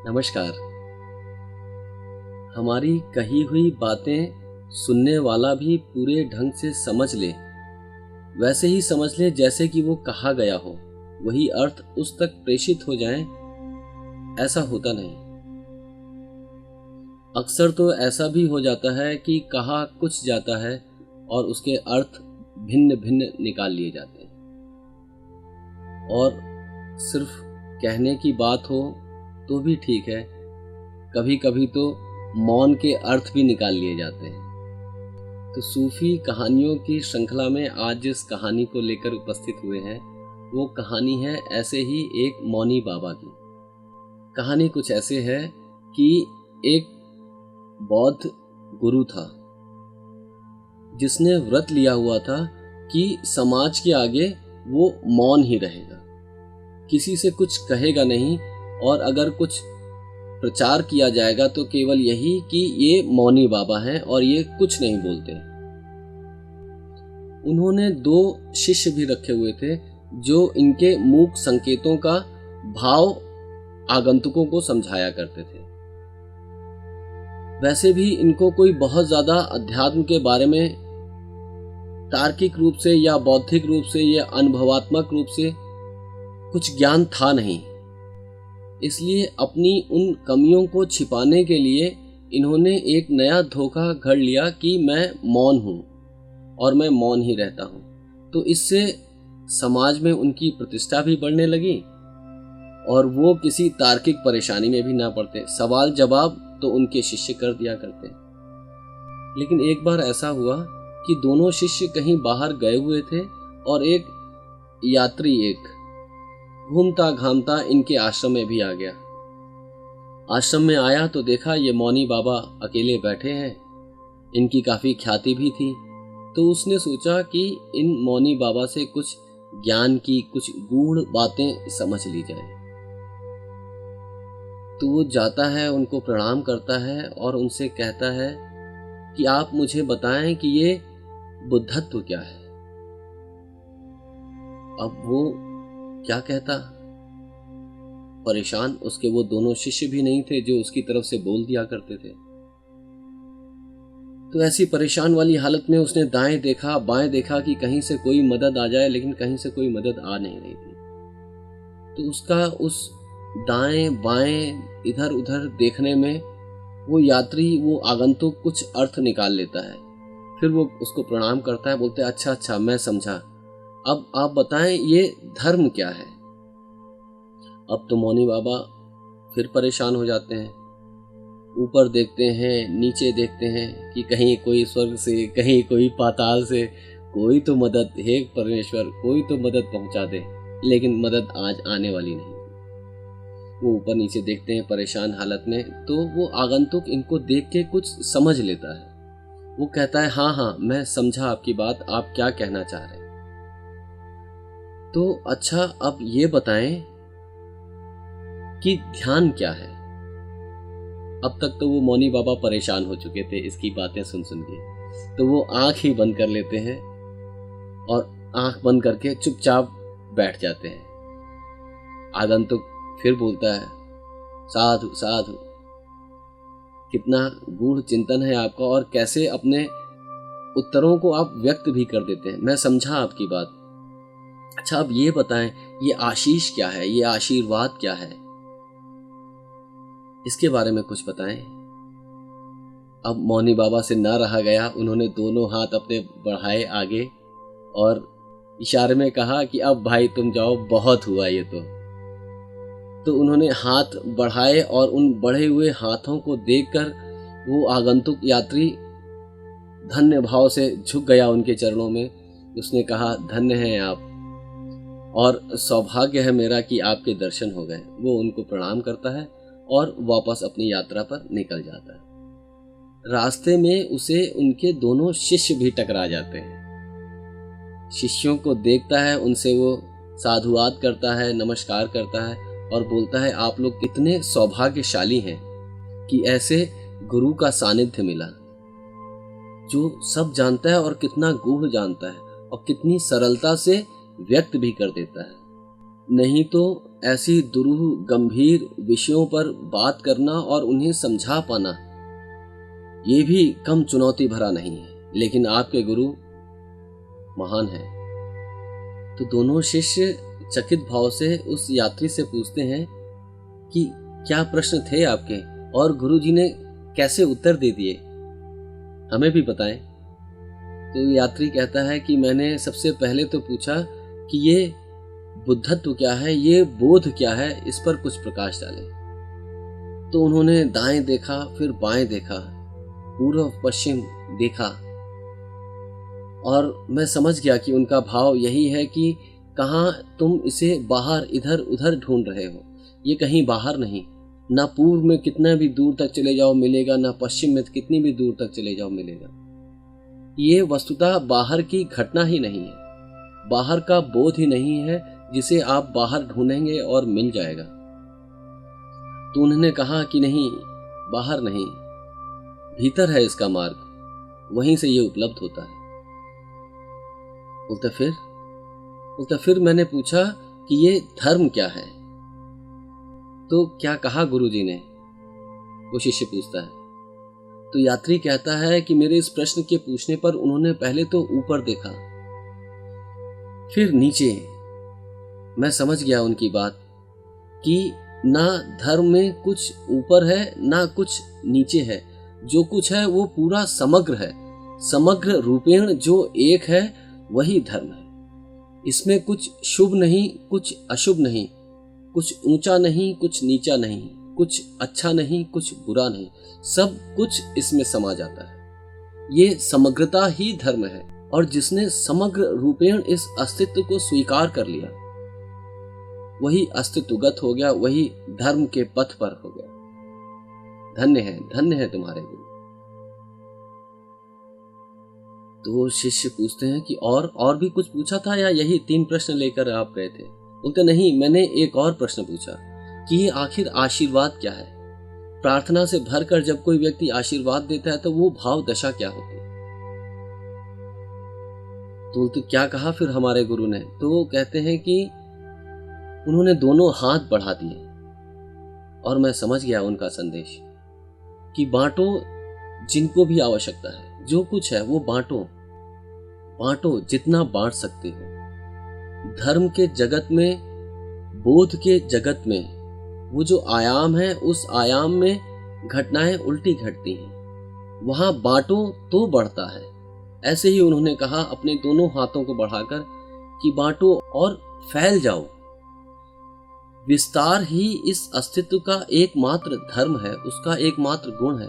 नमस्कार। हमारी कही हुई बातें सुनने वाला भी पूरे ढंग से समझ ले, वैसे ही समझ ले जैसे कि वो कहा गया हो, वही अर्थ उस तक प्रेषित हो जाए, ऐसा होता नहीं। अक्सर तो ऐसा भी हो जाता है कि कहा कुछ जाता है और उसके अर्थ भिन्न भिन्न निकाल लिए जाते हैं। और सिर्फ कहने की बात हो तो भी ठीक है, कभी कभी तो मौन के अर्थ भी निकाल लिए जाते हैं। तो सूफी कहानियों की श्रृंखला में आज जिस कहानी को लेकर उपस्थित हुए हैं, वो कहानी है ऐसे ही एक मौनी बाबा की। कहानी कुछ ऐसे है कि एक बौद्ध गुरु था जिसने व्रत लिया हुआ था कि समाज के आगे वो मौन ही रहेगा, किसी से कुछ कहेगा नहीं, और अगर कुछ प्रचार किया जाएगा तो केवल यही कि ये मौनी बाबा हैं और ये कुछ नहीं बोलते। उन्होंने 2 शिष्य भी रखे हुए थे जो इनके मूक संकेतों का भाव आगंतुकों को समझाया करते थे। वैसे भी इनको कोई बहुत ज्यादा अध्यात्म के बारे में तार्किक रूप से या बौद्धिक रूप से या अनुभवात्मक रूप से कुछ ज्ञान था नहीं। इसलिए अपनी उन कमियों को छिपाने के लिए इन्होंने एक नया धोखा घड़ लिया कि मैं मौन हूं और मैं मौन ही रहता हूं। तो इससे समाज में उनकी प्रतिष्ठा भी बढ़ने लगी और वो किसी तार्किक परेशानी में भी ना पड़ते। सवाल जवाब तो उनके शिष्य कर दिया करते। लेकिन एक बार ऐसा हुआ कि दोनों शिष्य कहीं बाहर गए हुए थे और एक यात्री घूमता घामता इनके आश्रम में भी आ गया। आश्रम में आया तो देखा ये मौनी बाबा अकेले बैठे हैं। इनकी काफी ख्याति भी थी, तो उसने सोचा कि इन मौनी बाबा से कुछ ज्ञान की कुछ गूढ़ बातें समझ ली जाए। तो वो जाता है, उनको प्रणाम करता है और उनसे कहता है कि आप मुझे बताएं कि ये बुद्धत्व क्या है। अब वो क्या कहता, परेशान उसके वो दोनों शिष्य भी नहीं थे जो उसकी तरफ से बोल दिया करते थे। तो ऐसी परेशान वाली हालत में उसने दाएं देखा बाएं देखा कि कहीं से कोई मदद आ जाए, लेकिन कहीं से कोई मदद आ नहीं रही थी। तो उसका उस दाएं बाएं इधर उधर देखने में वो यात्री, वो आगंतुक कुछ अर्थ निकाल लेता है। फिर वो उसको प्रणाम करता है, बोलते हैं अच्छा मैं समझा, अब आप बताएं ये धर्म क्या है। अब तो मौनी बाबा फिर परेशान हो जाते हैं। ऊपर देखते हैं, नीचे देखते हैं कि कहीं कोई स्वर्ग से, कहीं कोई पाताल से, कोई तो मदद, हे परमेश्वर कोई तो मदद पहुंचा दे। लेकिन मदद आज आने वाली नहीं। वो ऊपर नीचे देखते हैं परेशान हालत में, तो वो आगंतुक इनको देख के कुछ समझ लेता है। वो कहता है हाँ मैं समझा आपकी बात, आप क्या कहना चाह रहे हैं। तो अच्छा अब ये बताएं कि ध्यान क्या है। अब तक तो वो मौनी बाबा परेशान हो चुके थे इसकी बातें सुन के, तो वो आंख ही बंद कर लेते हैं और आंख बंद करके चुपचाप बैठ जाते हैं। आगंतुक फिर बोलता है साधु साधु, कितना गूढ़ चिंतन है आपका और कैसे अपने उत्तरों को आप व्यक्त भी कर देते हैं, मैं समझा आपकी बात। अच्छा अब ये बताएं ये आशीष क्या है, ये आशीर्वाद क्या है, इसके बारे में कुछ बताएं। अब मौनी बाबा से ना रहा गया, उन्होंने दोनों हाथ अपने बढ़ाए आगे और इशारे में कहा कि अब भाई तुम जाओ, बहुत हुआ ये तो उन्होंने हाथ बढ़ाए और उन बढ़े हुए हाथों को देखकर वो आगंतुक यात्री धन्य भाव से झुक गया उनके चरणों में। उसने कहा धन्य हैं आप और सौभाग्य है मेरा कि आपके दर्शन हो गए। वो उनको प्रणाम करता है और वापस अपनी यात्रा पर निकल जाता है। रास्ते में उसे उनके दोनों शिष्य भी टकरा जाते हैं। शिष्यों को देखता है, उनसे वो साधुवाद करता है, नमस्कार करता है और बोलता है आप लोग कितने सौभाग्यशाली हैं कि ऐसे गुरु का सानिध्य मिला जो सब जानता है और कितना गूढ़ जानता है और कितनी सरलता से व्यक्त भी कर देता है। नहीं तो ऐसी दुरूह गंभीर विषयों पर बात करना और उन्हें समझा पाना, ये भी कम चुनौती भरा नहीं है, लेकिन आपके गुरु महान हैं। तो दोनों शिष्य चकित भाव से उस यात्री से पूछते हैं कि क्या प्रश्न थे आपके और गुरुजी ने कैसे उत्तर दे दिए, हमें भी बताएं। तो यात्री कहता है कि मैंने सबसे पहले तो पूछा कि ये बुद्धत्व क्या है, ये बोध क्या है, इस पर कुछ प्रकाश डालें। तो उन्होंने दाएं देखा, फिर बाएं देखा, पूर्व पश्चिम देखा, और मैं समझ गया कि उनका भाव यही है कि कहाँ तुम इसे बाहर इधर उधर ढूंढ रहे हो, ये कहीं बाहर नहीं। ना पूर्व में कितना भी दूर तक चले जाओ मिलेगा, ना पश्चिम में कितनी भी दूर तक चले जाओ मिलेगा। ये वस्तुतः बाहर की घटना ही नहीं है, बाहर का बोध ही नहीं है जिसे आप बाहर ढूंढेंगे और मिल जाएगा। तो उन्होंने कहा कि नहीं, बाहर नहीं, भीतर है इसका मार्ग, वहीं से ये उपलब्ध होता है। बोलता फिर मैंने पूछा कि ये धर्म क्या है। तो क्या कहा गुरुजी ने, वो शिष्य पूछता है। तो यात्री कहता है कि मेरे इस प्रश्न के पूछने पर उन्होंने पहले तो ऊपर देखा, फिर नीचे। मैं समझ गया उनकी बात कि ना धर्म में कुछ ऊपर है ना कुछ नीचे है, जो कुछ है वो पूरा समग्र है, समग्र रूपेण जो एक है वही धर्म है। इसमें कुछ शुभ नहीं, कुछ अशुभ नहीं, कुछ ऊंचा नहीं, कुछ नीचा नहीं, कुछ अच्छा नहीं, कुछ बुरा नहीं, सब कुछ इसमें समा जाता है। ये समग्रता ही धर्म है, और जिसने समग्र रूपेण इस अस्तित्व को स्वीकार कर लिया वही अस्तित्वगत हो गया, वही धर्म के पथ पर हो गया। धन्य है तुम्हारे गुरु। तो वो शिष्य पूछते हैं कि और भी कुछ पूछा था या यही 3 प्रश्न लेकर आप गए थे। बोलते नहीं, मैंने एक और प्रश्न पूछा कि ये आखिर आशीर्वाद क्या है। प्रार्थना से भरकर जब कोई व्यक्ति आशीर्वाद देता है तो वो भाव दशा क्या होती है। तो क्या कहा फिर हमारे गुरु ने। तो वो कहते हैं कि उन्होंने दोनों हाथ बढ़ा दिए, और मैं समझ गया उनका संदेश कि बांटो जिनको भी आवश्यकता है, जो कुछ है वो बांटो जितना बांट सकते हो। धर्म के जगत में, बोध के जगत में वो जो आयाम है, उस आयाम में घटनाएं उल्टी घटती हैं, वहां बांटो तो बढ़ता है। ऐसे ही उन्होंने कहा अपने दोनों हाथों को बढ़ाकर कि बांटो और फैल जाओ। विस्तार ही इस अस्तित्व का एकमात्र धर्म है, उसका एकमात्र गुण है।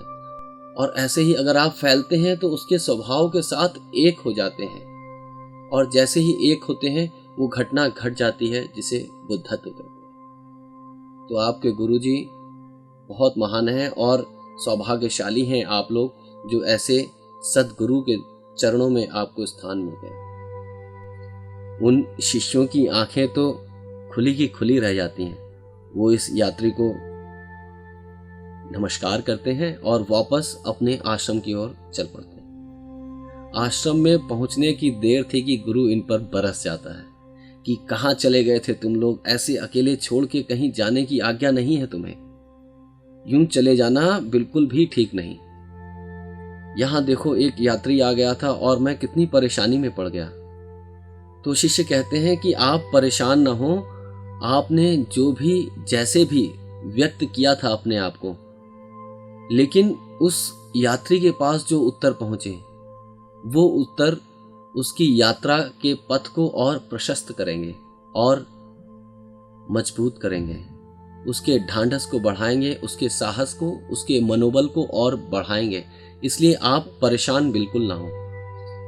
और ऐसे ही अगर आप फैलते हैं तो उसके स्वभाव के साथ एक हो जाते हैं, और जैसे ही एक होते हैं वो घटना घट जाती है जिसे बुद्धत्व कहते हैं। तो आपके गुरुजी बहुत महान हैं और सौभाग्यशाली हैं आप लोग, जो ऐसे सद्गुरु के चरणों में आपको स्थान मिल गए। उन शिष्यों की आंखें तो खुली की खुली रह जाती हैं। वो इस यात्री को नमस्कार करते हैं और वापस अपने आश्रम की ओर चल पड़ते हैं। आश्रम में पहुंचने की देर थी कि गुरु इन पर बरस जाता है कि कहाँ चले गए थे तुम लोग, ऐसे अकेले छोड़ के कहीं जाने की आज्ञा नहीं है तुम्हें, यूं चले जाना बिल्कुल भी ठीक नहीं। यहाँ देखो एक यात्री आ गया था और मैं कितनी परेशानी में पड़ गया। तो शिष्य कहते हैं कि आप परेशान न हो, आपने जो भी जैसे भी व्यक्त किया था अपने आप को, लेकिन उस यात्री के पास जो उत्तर पहुंचे वो उत्तर उसकी यात्रा के पथ को और प्रशस्त करेंगे और मजबूत करेंगे, उसके ढांढस को बढ़ाएंगे, उसके साहस को, उसके मनोबल को और बढ़ाएंगे। इसलिए आप परेशान बिल्कुल ना हो।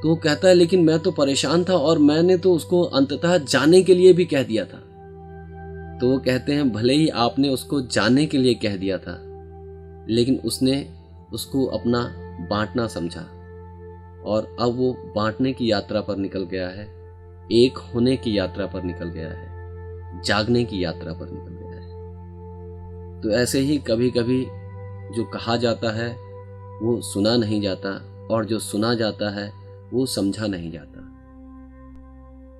तो वो कहता है लेकिन मैं तो परेशान था और मैंने तो उसको अंततः जाने के लिए भी कह दिया था। तो वो कहते हैं भले ही आपने उसको जाने के लिए कह दिया था, लेकिन उसने उसको अपना बांटना समझा, और अब वो बांटने की यात्रा पर निकल गया है, एक होने की यात्रा पर निकल गया है, जागने की यात्रा पर निकल गया है। तो ऐसे ही कभी कभी जो कहा जाता है वो सुना नहीं जाता, और जो सुना जाता है वो समझा नहीं जाता।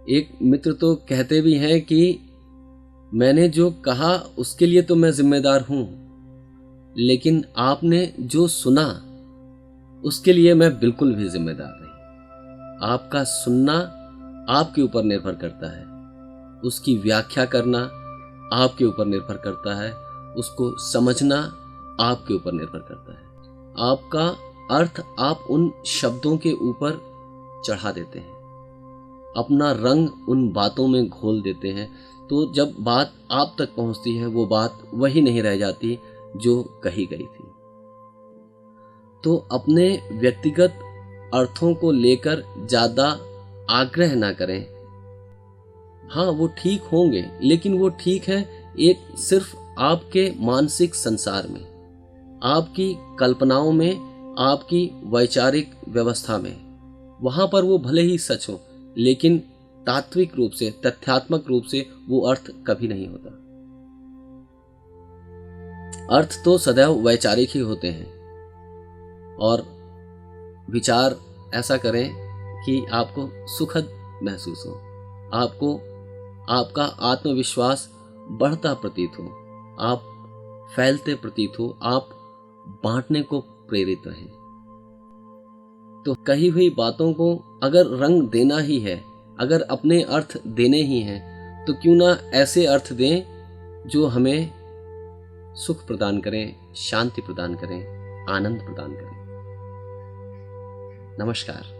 एक मित्र तो कहते भी हैं कि मैंने जो कहा उसके लिए तो मैं जिम्मेदार हूं, लेकिन आपने जो सुना उसके लिए मैं बिल्कुल भी जिम्मेदार नहीं। आपका सुनना आपके ऊपर निर्भर करता है, उसकी व्याख्या करना आपके ऊपर निर्भर करता है, उसको समझना आपके ऊपर निर्भर करता है। आपका अर्थ आप उन शब्दों के ऊपर चढ़ा देते हैं, अपना रंग उन बातों में घोल देते हैं। तो जब बात आप तक पहुंचती है, वो बात वही नहीं रह जाती जो कही गई थी। तो अपने व्यक्तिगत अर्थों को लेकर ज़्यादा आग्रह ना करें। हाँ, वो ठीक होंगे, लेकिन वो ठीक है एक सिर्फ आपके मानसिक संसार में, आपकी कल्पनाओं में, आपकी वैचारिक व्यवस्था में। वहाँ पर वो भले ही सच हो, लेकिन तात्विक रूप से, तथ्यात्मक रूप से वो अर्थ कभी नहीं होता। अर्थ तो सदैव वैचारिक ही होते हैं, और विचार ऐसा करें कि आपको सुखद महसूस हो, आपको आपका आत्मविश्वास बढ़ता प्रतीत हो, आप फैलते प्रतीत हो, आप बांटने को प्रेरित रहें। तो कही हुई बातों को अगर रंग देना ही है, अगर अपने अर्थ देने ही हैं, तो क्यों ना ऐसे अर्थ दें जो हमें सुख प्रदान करें, शांति प्रदान करें, आनंद प्रदान करें। नमस्कार।